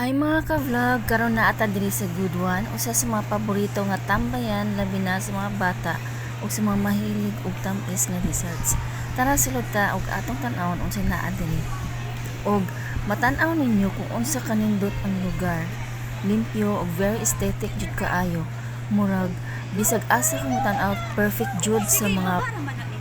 Hi mga ka-vlog, karon na ata diri sa Good One, usa sa mga paborito nga tambayan labi na sa mga bata o sa mga mahilig og tampis nga desserts. Tara sulod ta og atong tan-awon unsa naa diri. Og matan-aw ninyo kung unsa kanindot ang lugar. Limpyo og very aesthetic jud kaayo. Murag bisag asa ka matan-aw perfect jud sa mga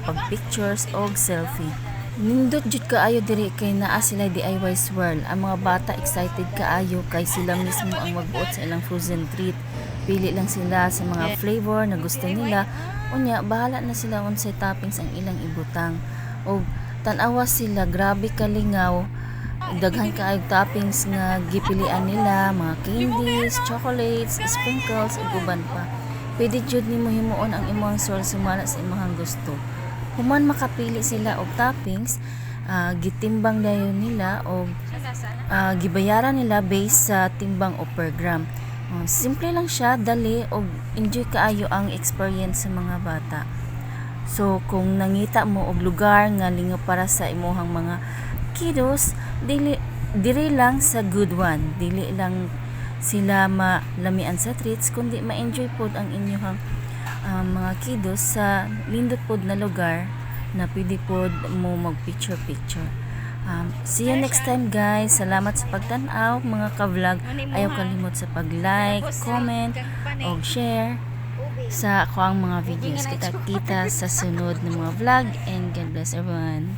pag-pictures og selfie. Nindot jud kaayo diri kay naa sila DIY swirl. Ang mga bata excited kaayo kay sila mismo ang magbuot sa ilang frozen treat. Pili lang sila sa mga flavor na gusto nila. Unya bahala na sila unsay toppings ang ilang ibutang. Og tan-awa sila, grabe kalingaw. Daghan kaayong toppings nga gipilian nila, mga candies, chocolates, sprinkles ug uban pa. Pwede jud nimo himuon ang imong swirl sumala sa imong gusto. Human makapili sila og toppings, gitimbang dayon nila o gibayaran nila based sa timbang o per gram. Simple lang siya, dali og enjoy kaayo ang experience sa mga bata. So kung nangita mo og lugar nga lingaw para sa imuhang mga kiddos, dili lang sa Good One, dili lang sila malamian sa treats kundi ma-enjoy pod ang inyong mga kiddos sa lindot pod na lugar na pwede pod mo mag picture. See you next time guys. Salamat sa pagtan-aw mga ka-vlog. Ayaw kalimot sa pag-like, comment, o share sa ako ang mga videos. Kita sa sunod na mga vlog and God bless everyone.